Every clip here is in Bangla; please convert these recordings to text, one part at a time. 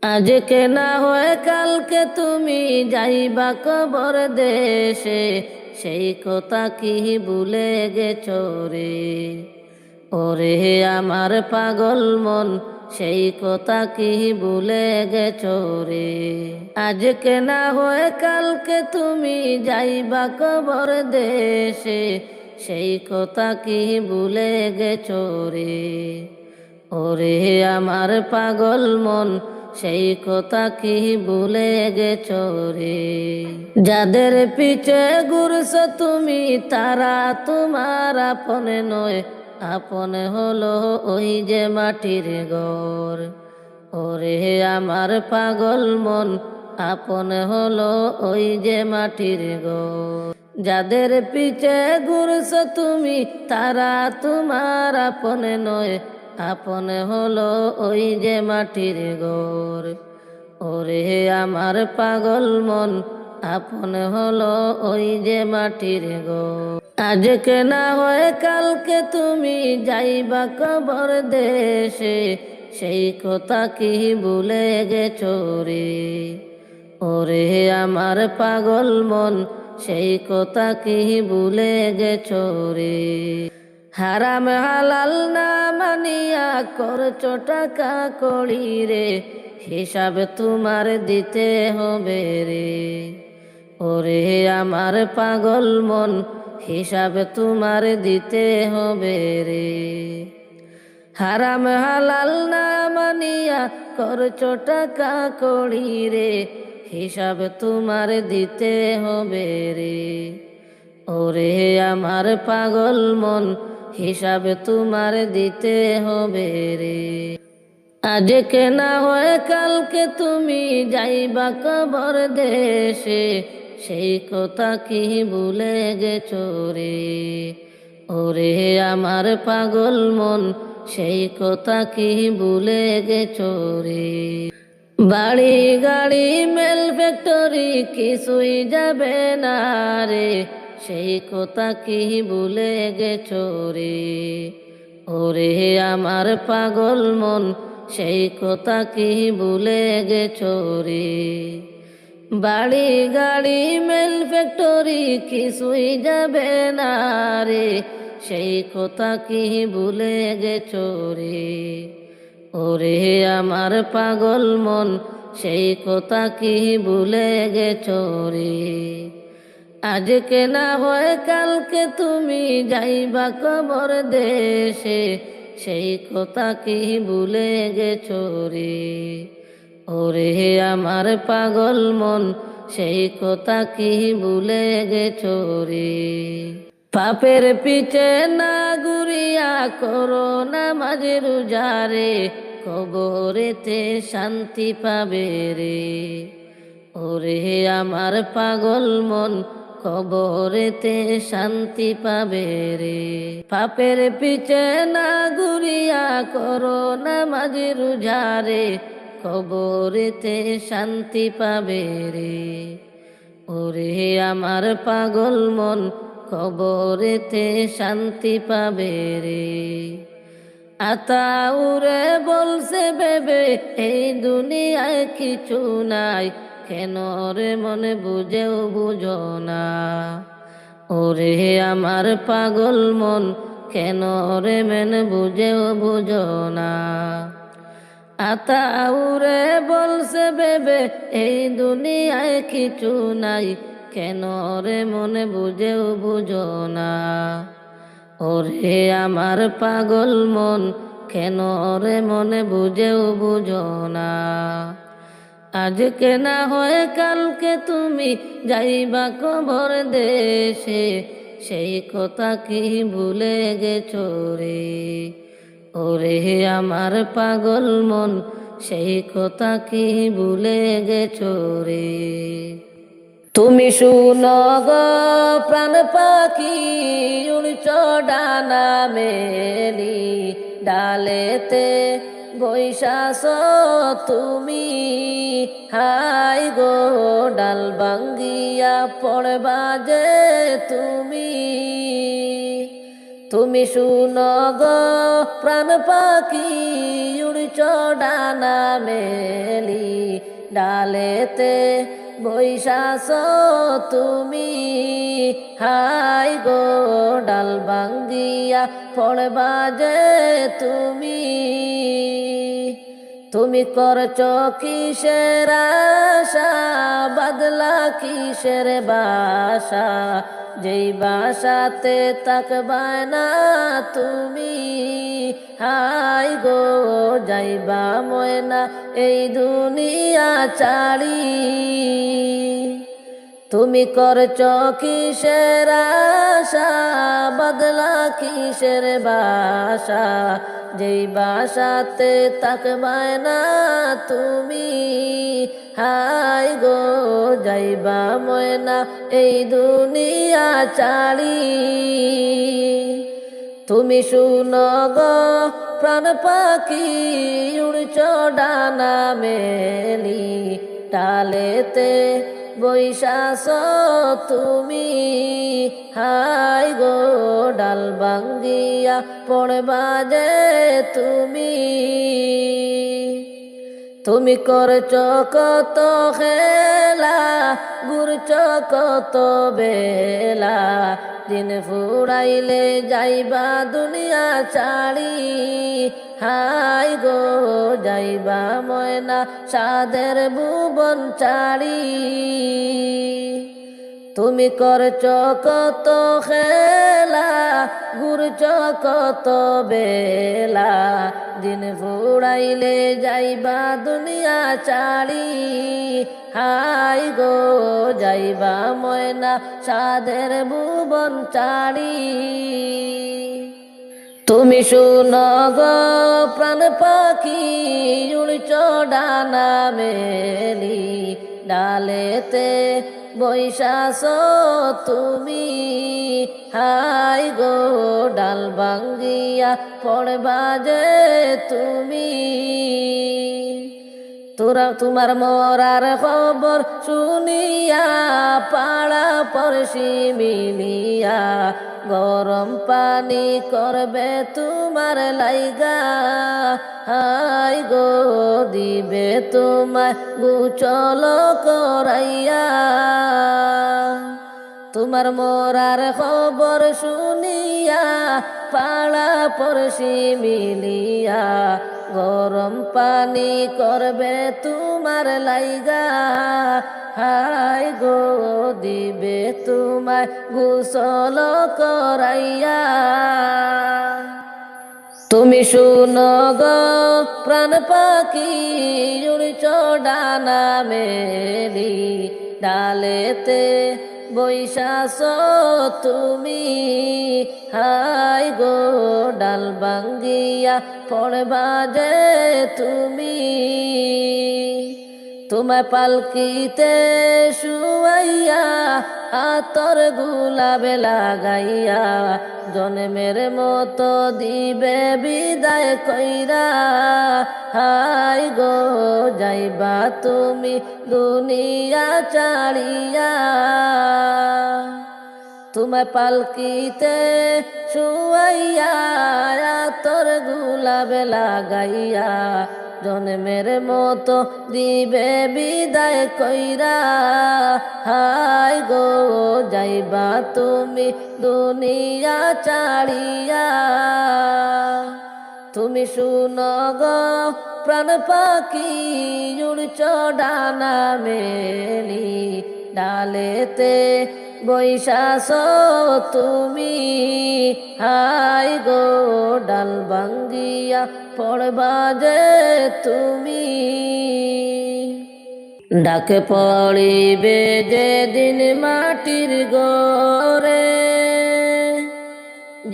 আজকে না হয় কালকে তুমি যাইবা কবর দেশে, সেই কথা কি ভুলে গেছো রে? ওরে আমার পাগল মন, সেই কথা কি ভুলে গেছো রে? আজকে না হয় কালকে তুমি যাইবা কবর দেশে, সেই কথা কি ভুলে গেছো রে? ওরে আমার পাগল মন, সেই কথা কি ভুলে গেছো রে? যাদের পিছে ঘুরছ তুমি, তারা তোমার আপন নয়, আপন হলো ওই যে মাটির ঘর। ওরে আমার পাগল মন, আপন হলো ওই যে মাটির ঘর। যাদের পিছে ঘুরছ তুমি, তারা তোমার আপন নয়, আপন হলো ওই যে মাটির ঘর। ওরে আমার পাগল মন, আপন হলো ওই যে মাটির ঘর। আজকে না হয় কালকে তুমি যাইবা কবর দেশে, সেই কথা কি ভুলে গেছো রে? ওরে আমার পাগল মন, সেই কথা কি ভুলে গেছো রে? হারাম হালাল না মানিয়া করছো টাকা কড়ি রে, হিসাব তোমার দিতে হবে রে। ওরে আমার পাগল মন, হিসাব তোমার দিতে হবে রে। হারাম হালাল না মানিয়া করছো টাকা কড়ি রে, হিসাব তোমার দিতে হবে রে। ওরে আমার পাগল মন, হিসাব তোমার দিতে হবে রে। আজকে না হয় কালকে তুমি যাইবা কবর দেশে, সেই কথা কি ভুলে গেছো রে? ওরে আমার পাগল মন, সেই কথা কি ভুলে গেছো রে? বাড়ি গাড়ি মেল ফ্যাক্টরি কিছুই যাবে না রে, সেই কথা কি ভুলে গেছো রে? ওরে আমার পাগল মন, সেই কথা কি ভুলে গেছো রে? বাড়ি গাড়ি মেল ফ্যাক্টরি কিছুই যাবে না রে, সেই কথা কি ভুলে গেছো রে? ওরে আমার পাগল মন, সেই কথা কি ভুলে গেছো রে? আজকে না হয় কালকে তুমি যাইবা কবর দেশে, সেই কথা কি ভুলে গেছো রে? ওরে আমার পাগল মন, সেই কথা কি ভুলে গেছো রে? পাপের পিছে না ঘুরিয়া করো নামাজ রোজা রে, কবরেতে শান্তি পাবে রে। ওরে আমার পাগল মন, কবরেতে শান্তি পাবে রে। পাপের পিছে না ঘুরিয়া করো নামাজ রোজা রে, কবরেতে শান্তি পাবে রে। ওরে আমার পাগল মন, কবরেতে শান্তি পাবে রে। আতাউরে বলছে বেবে এই দুনিয়ায় কিছু নাই, কেন রে মনে বুঝেও বুঝো না? ওরে আমার পাগল মন, কেন রে মনে বুঝেও বুঝো না? আতাউরে বলছে বেবে এই দুনিয়ায় কিছু নাই, কেন রে মনে বুঝেও বুঝো না? ওরে আমার পাগল মন, কেন রে মনে বুঝেও বুঝো না? আজকে না হয় কালকে তুমি যাইবা কবর দেশে, সেই কথা কি ভুলে গেছো রে? ওরে আমার পাগল মন, সেই কথা কি ভুলে গেছো রে? তুমি শুনো গো প্রাণ পাখি, উড়ছ ডানা মেলি, ডালেতে বৈশাস তুমি। হাই গো ডাল ভাঙ্গিয়া পড়বা যে তুমি। তুমি শুনো গো প্রাণ পাখি, উড়ছ ডানা মেলি, ডালেতে বৈশাছ তুমি, হাই গো ডাল ভাঙ্গিয়া পড়বা যে তুমি। তুমি করছ কিসের আশা, বদলা কিসের বাসা, যেই বাসাতে তাকবায় না তুমি, হাই গো যাইবা ময়না এই দুনিয়া ছাড়ি। তুমি করছ কিসের আশা, বদলা কিসের বাসা, যেই বাসাতে তাকবায় না তুমি, হাই গো যাইবা ময়না এই দুনিয়া ছাড়ি। তুমি শুনো গো প্রাণ পাখি উড়ছ ডানা মেলি, ডালেতে বৈশাছ তুমি, হাই গো ডাল ভাঙ্গিয়া পড়বা যে তুমি। তুমি করছ কত খেলা, ঘুরছ কত বেলা, দিন ফুরাইলে যাইবা দুনিয়া ছাড়ি, হাই গো যাইবা ময়না সাদের ভুবন ছাড়ি। তুমি করছ কত খেলা, ঘুরছ কত বেলা, দিন ফুরাইলে যাইবা দুনিয়া ছাড়ি, হাই গো যাইবা ময়না সাদের ভুবন ছাড়ি। তুমি শুনো গো প্রাণ পাখি উড়ছ ডানা মেলি, ডালেতে বৈশাছ তুমি, হাই গো ডাল ভাঙ্গিয়া পড়বা যে তুমি। তোমার মরার খবর শুনিয়া পাড়া পড়শি মিলিয়া, গরম পানি করবে তোমার লাইগা, হাই গো দিবে তোমায় গোসল করাইয়া। তোমার মরার খবর শুনিয়া পাড়া পড়শি মিলিয়া, গরম পানি করবে তোমার লাইগা, হাই গো দিবে তোমায় গোসল করাইয়া। তুমি শুনো গো প্রাণ পাখি উড়ছ ডানা মেলি, ডালেতে বৈশাছ তুমি, হাই গো ডাল ভাঙ্গিয়া পড়বা যে তুমি। তোমায় পালকিতে শুয়াইয়া আতর গুলাবে লাগাইয়া, জন্মের মতো দিবে বিদায় কইরা, হাই গো যাইবা তুমি দুনিয়া ছাড়িয়া। তোমায় পালকিতে শুয়াইয়া আতর গুলাবে লাগাইয়া, জন্মের মতো দিবে বিদায় কইরা, হাই গো যাইবা তুমি দুনিয়া ছাড়িয়া। তুমি শুনো গো প্রাণ পাখি উড়ছ ডানা মেলি, ডালেতে বৈশাছ তুমি, হাই গো ডাল ভাঙ্গিয়া পড়বা যে তুমি। ডাকে পড়িবে যেদিন মাটির ঘরে,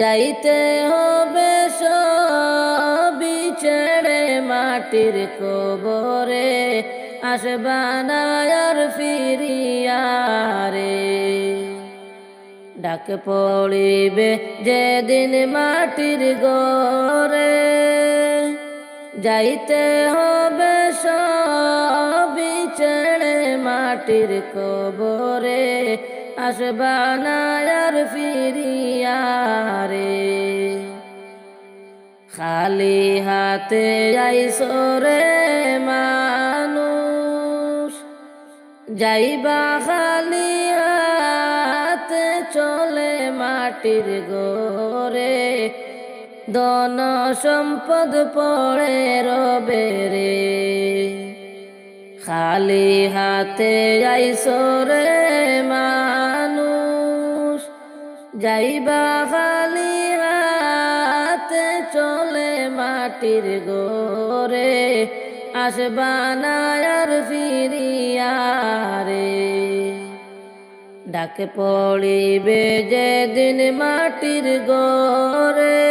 যাইতে হবে সবই ছেড়ে মাটির কবরে, আসবা না আর ফিরিয়া রে। ডাক পড়িবে যেদিন মাটির ঘরে, যাইতে হবে সবই ছেড়ে মাটির কবরে, আসবা না আর ফিরিয়া রে। খালি হাতে আইসো রে মানুষ, যাইবা খালি হাতে চলে মাটির ঘরে, ধন সম্পদ পড়ে রবে রে। খালি হাতে আইসো রে মানুষ, যাইবা খালি হাতে চলে মাটির ঘরে, আসবা না আর ফিরিয়া রে। ডাকে পড়িবে যেদিন মাটির ঘরে,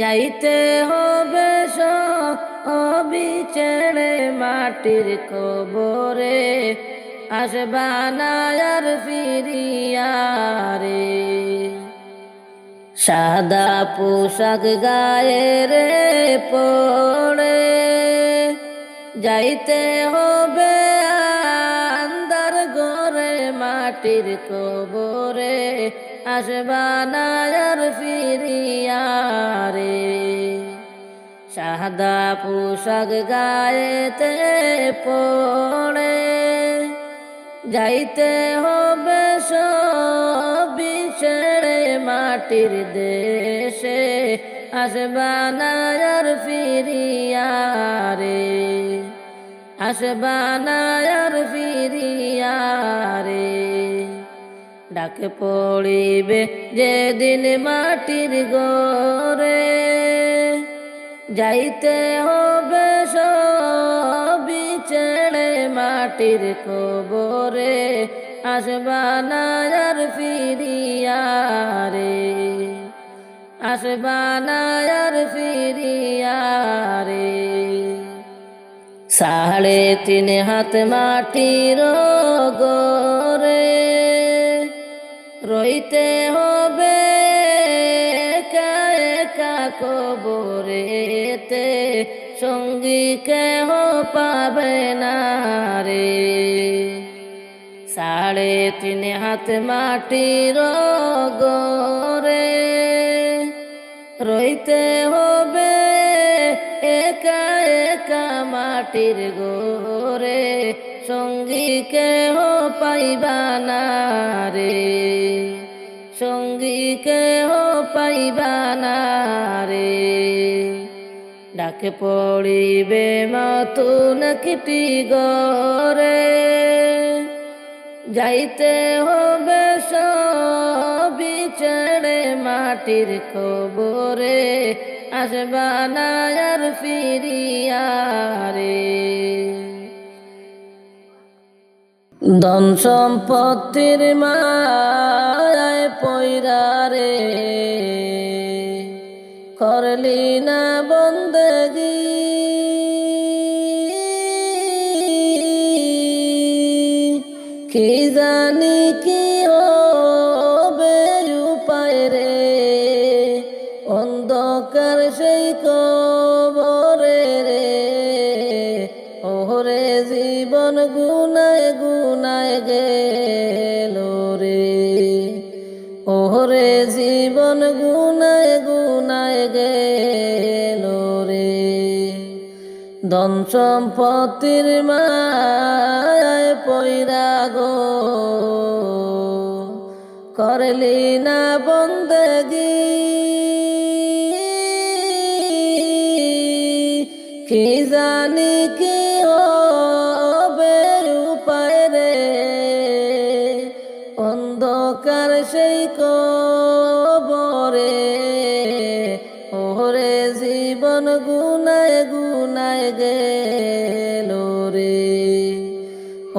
যাইতে হবে সবই ছেড়ে মাটির কবরে, আসবা না আর ফিরিয়া রে। সাদা পোশাক গায়ে রে পড়ে, যাইতে হবে আন্ধার ঘরে মাটির কবরে, আসবা না আর ফিরিয়া রে। সাদা পোশাক গায়েতে পড়ে, যাইতে হবে সবই ছেড়ে মাটির দেশে, আসবা না আর ফিরিয়া রে। আসবা না আর ফিরিয়া রে। ডাকে পড়িবে যেদিন মাটির ঘরে, যাইতে হবে সবই ছেড়ে মাটির কবরে, আসবা না আর ফিরিয়া রে। আসবা না আর ফিরিয়া রে। 3.5 হাত মাটির ঘরে, রইতে হবে একা একা কবরেতে, সঙ্গী কেহ পাবে না রে। 3.5 হাত মাটির ঘরে, রইতে হবে একা একা মাটির ঘরে, সঙ্গী কেহ পাইবা না রে। সঙ্গী কেহ পাইবা না রে। ডাকে পড়িবে নতুন একটি ঘরে, যাইতে হবে সবই ছেড়ে মাটির কবরে, আসবা না আর ফিরিয়া রে। ধন সম্পত্তির মায়ায় পয়রা রে, করলি না বন্দেগি, কি জানি কি হবে উপায় রে। অন্ধকার সেই কবরে রে, ওরে জীবন গুনায় গুনায় গেল রে। ওরে জীবন গুনায় গুনায় গেল রে। ধন সম্পত্তির মায়ায় পয়রা গো, করলি না বন্দেগি, কি জানি কি হবে উপায় রে। অন্ধকার সেই কবরে, ওরে জীবন গুনায় গুনায় গেল রে।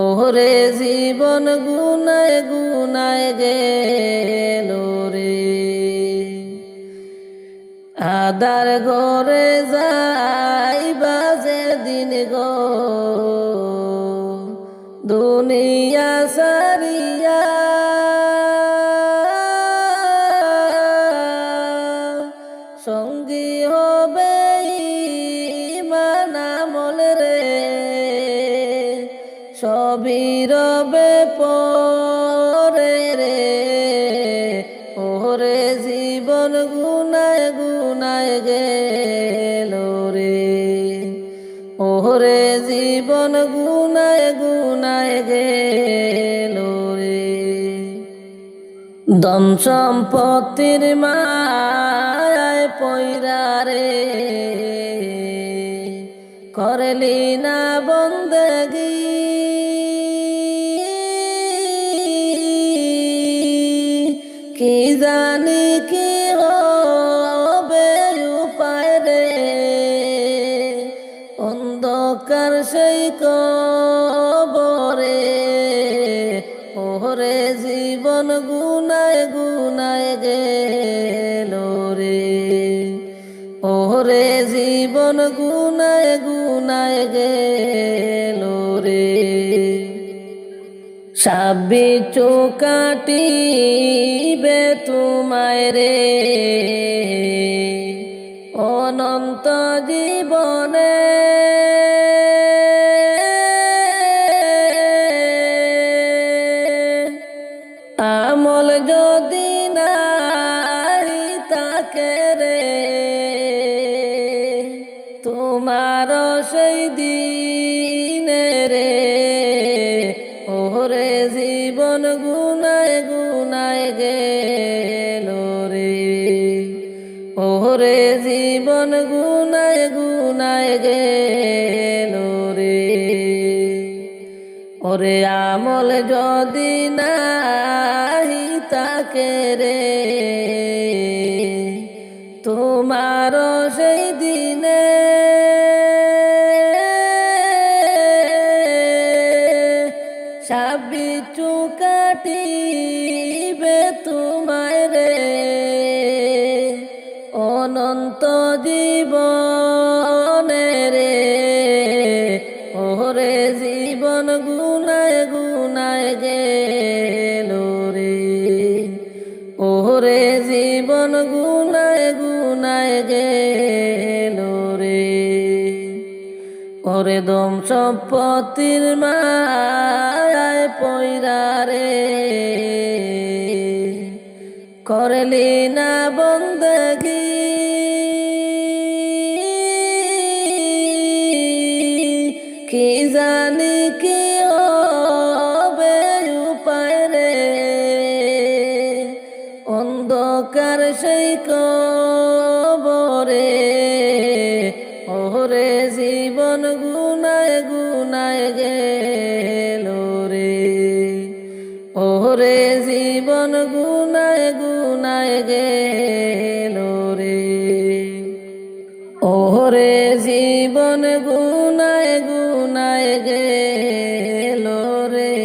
ওরে জীবন গুনায় গুনায় গেল রে। আদার ঘরে যাইবা যেদিন গো, দুনিয়া সারিয়া, সঙ্গী হবে ইমান আমল রে, সবই রবে পরে রে। ওরে জীবন গুনায় গুনায় গেল রে। ওরে জীবন গুনায় গুনায় গেল রে। ধন সম্পত্তির মায়ায় পয়রা রে, করলি না বন্দেগি। কি জানি কি হবে উপায় রে, অন্ধকার সেই কবরে। ওরে জীবন গুনায় গুনায় গেল রে, ওরে জীবন গুনায় গুনায় গেল রে। সাবি চোকাটিবে তোমায় রে, অনন্ত জীবনে। আমল যদি নাই তাকে রে, তোমার সেই দিনে রে। ওরে জীবন গুনায় গুনায় গেল রে, ওরে জীবন গুনায় গুনায় গেল রে। ওরে আমল যদি নাহি তাকে রে, তোমার সেই দিনে। সাবি চুকাটিবে তোমায় রে, অনন্ত জীবনে রে। ওরে জীবন গুনায় গুনায় গেল রে, ওরে জীবন গুনায় গুনায় গেল রে। ওরে দম সম্পত্তির মায়ায় পয়রা রে, করলি না বন্দেগি। কি জানি কি হবে উপায় রে, অন্ধকার সেই কবরে। ওরে জীবন গুনায় গুনায় গেল রে, ওরে জীবন গুনায় গুনায় গেল রে, ওরে জীবন গুনায় গুনায় গেল রে।